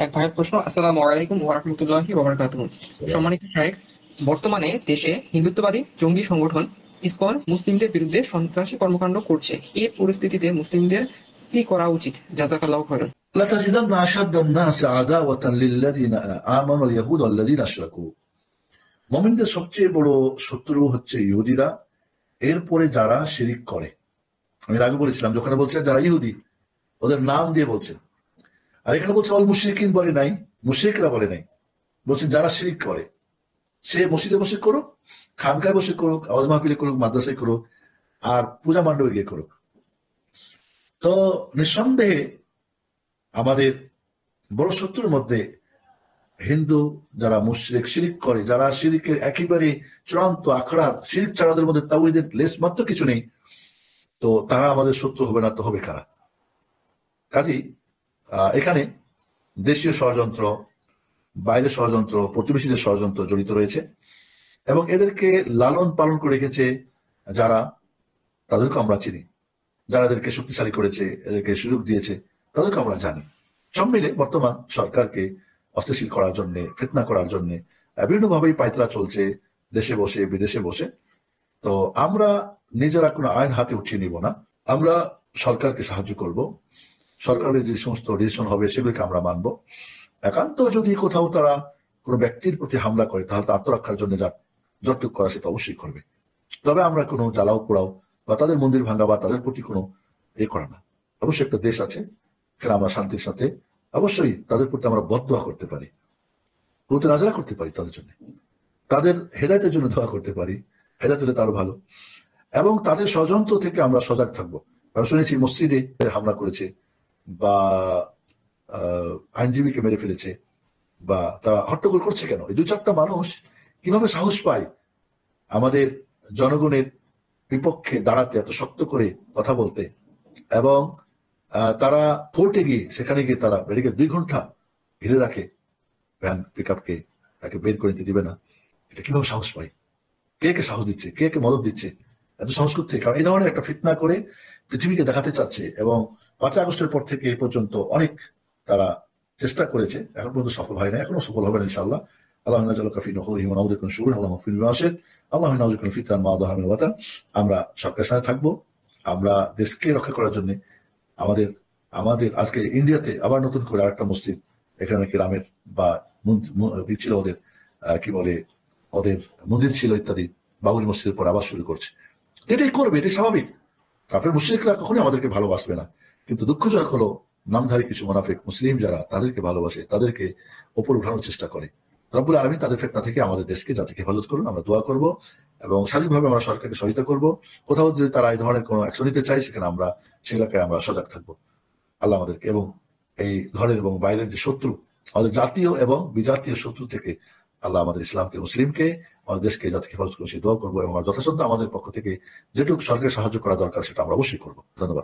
এক ভাইয়ের প্রশ্ন। আসসালামু আলাইকুম ওয়া রাহমাতুল্লাহি ওয়া বারাকাতুহু। সম্মানিত শায়েখ, বর্তমানে দেশে হিন্দুত্ববাদী জঙ্গি সংগঠন ইসকন মুসলিমদের বিরুদ্ধে সন্ত্রাসী কর্মকাণ্ড করছে। এই পরিস্থিতিতে মুসলিমদের কি করা উচিত? জাযাকাল্লাহু খায়রান। لتجدن أشد الناس عداوة للذين آمنوا اليهود والذين أشركوا। মুমিনদের সবচেয়ে বড় শত্রু হচ্ছে ইহুদিরা, এরপরে যারা শিরিক করে। আমি এর আগে বলেছিলাম, যখন বলছেন যারা ইহুদি, ওদের নাম দিয়ে বলছেন। আর এখানে বলছে অল মুশরিকিন বলে নাই, মুশরিকরা বলে নাই, বলছেন যারা শিরিক করে। সে মসজিদে বসে করুক, খানকায় বসে করুক, আওয়াজ মাহফিলে করুক, মাদ্রাসায় করুক, আর পূজা মণ্ডপে গিয়ে করুক। তো নিঃসন্দেহে আমাদের বড় শত্রুর মধ্যে হিন্দু যারা মুশরিক শিরিক করে, যারা শিরিকের একেবারে চূড়ান্ত আখড়ার শিরিক ছাড়াদের মধ্যে তাওহীদের লেশ মাত্র কিছু নেই, তো তারা আমাদের শত্রু হবে না তো হবে কারা? কাজেই এখানে দেশীয় ষড়যন্ত্র, বাইরের ষড়যন্ত্র, প্রতিবেশীদের ষড়যন্ত্র জড়িত রয়েছে এবং এদেরকে লালন পালন করে রেখেছে যারা, তাদেরকে আমরা চিনি। যারা এদেরকে শক্তিশালী করেছে, এদেরকে সুযোগ দিয়েছে, তাদেরকে আমরা জানি। সব মিলে বর্তমান সরকারকে অস্থিতিশীল করার জন্য, ফিতনা করার জন্য বিভিন্নভাবেই পায়তারা চলছে, দেশে বসে বিদেশে বসে। তো আমরা নিজেরা কোনো আইন হাতে উঠিয়ে নিব না, আমরা সরকারকে সাহায্য করব। সরকারের যে সমস্ত ডিসিশন হবে সেগুলিকে আমরা মানব। একান্ত যদি কোথাও তারা কোনো ব্যক্তির প্রতি হামলা করে, তাহলে তো আত্মরক্ষার জন্য যা যতটুকু করা সেটা অবশ্যই করবে। তবে আমরা কোনো জ্বালাও পোড়াও বা তাদের মন্দির ভাঙা বা তাদের প্রতি কোনো করা না। অবশ্যই একটা দেশ আছে, সেখানে আমরা শান্তির সাথে অবশ্যই তাদের প্রতি আমরা বদদোয়া করতে পারি, প্রতি নাজরা করতে পারি, তাদের জন্য, তাদের হেদায়েতের জন্য দোয়া করতে পারি। হেদায়েত হলে তারও ভালো। এবং তাদের ষড়যন্ত্র থেকে আমরা সজাগ থাকবো। আমরা শুনেছি মসজিদে হামলা করেছে বা আইনজীবীকে মেরে ফেলেছে, বা তারা হট্টগোল করছে কেন? এই 2-4টা মানুষ কিভাবে সাহস পায় আমাদের জনগণের বিপক্ষে দাঁড়াতে, এত শক্ত করে কথা বলতে? এবং তারা কোর্টে গিয়ে, সেখানে গিয়ে তারা ব্যারিকেড 2 ঘন্টা ঘিরে রাখে ভ্যান পিক আপকে, তাকে বের করে নিতে দিবে না। এটা কিভাবে সাহস পায়? কে কে সাহস দিচ্ছে, কে কে মদত দিচ্ছে? এত সাহস করতে, কারণ এই ধরনের একটা ফিতনা করে পৃথিবীকে দেখাতে চাচ্ছে। এবং 5 আগস্টের পর থেকে এই পর্যন্ত অনেক তারা চেষ্টা করেছে, এখন পর্যন্ত সফল হয় না, এখনো সফল হবে না ইনশাআল্লাহ। আল্লাহ নাজালুকা ফি নুহুরিহিম ওয়া নাউযুবিকা মিন শুরুরিহিম আল্লাহুম্মা ফিল ওয়াশিদ আল্লাহুম্মা নাউযুবিকা মিন ফিতান মা যাহারা মিনাল বাতান। আমরা সরকারের সাথে থাকবো। আমরা দেশকে রক্ষা করার জন্য আমাদের আমাদের আজকে ইন্ডিয়াতে আবার নতুন করে আরেকটা মসজিদ, এখানে নাকি রামের বা ছিল ওদের, কি বলে, ওদের মন্দির ছিল ইত্যাদি, বাবরি মসজিদের পর আবার শুরু করছে। এটাই করবে, এটাই স্বাভাবিক। কাফের মুশরিকরা কখনোই আমাদেরকে ভালোবাসবে না। কিন্তু দুঃখজনক হলো, নামধারী কিছু মুনাফিক মুসলিম যারা তাদেরকে ভালোবাসে, তাদেরকে ওপর উঠানোর চেষ্টা করে। রব্বুল আলামিন তাদের ফিতনা থেকে আমাদের দেশকে, জাতিকে হেফাজত করুন। আমরা দোয়া করব এবং শারীরিকভাবে আমরা সরকারকে সহযোগিতা করব। কোথাও যদি তারা এই ধরনের কোনো অ্যাকশন নিতে চায়, সেখানে আমরা সে এলাকায় আমরা সজাগ থাকবো। আল্লাহ আমাদেরকে এবং এই ঘরের এবং বাইরের যে শত্রু, আমাদের জাতীয় এবং বিজাতীয় শত্রু থেকে আল্লাহ আমাদের ইসলামকে, মুসলিমকে, আমাদের দেশকে, জাতিকে হেফাজত করুন, সে দোয়া করবো। এবং যথাসাধ্য আমাদের পক্ষ থেকে যেটুকু সরকারের সাহায্য করা দরকার সেটা আমরা অবশ্যই করবো। ধন্যবাদ।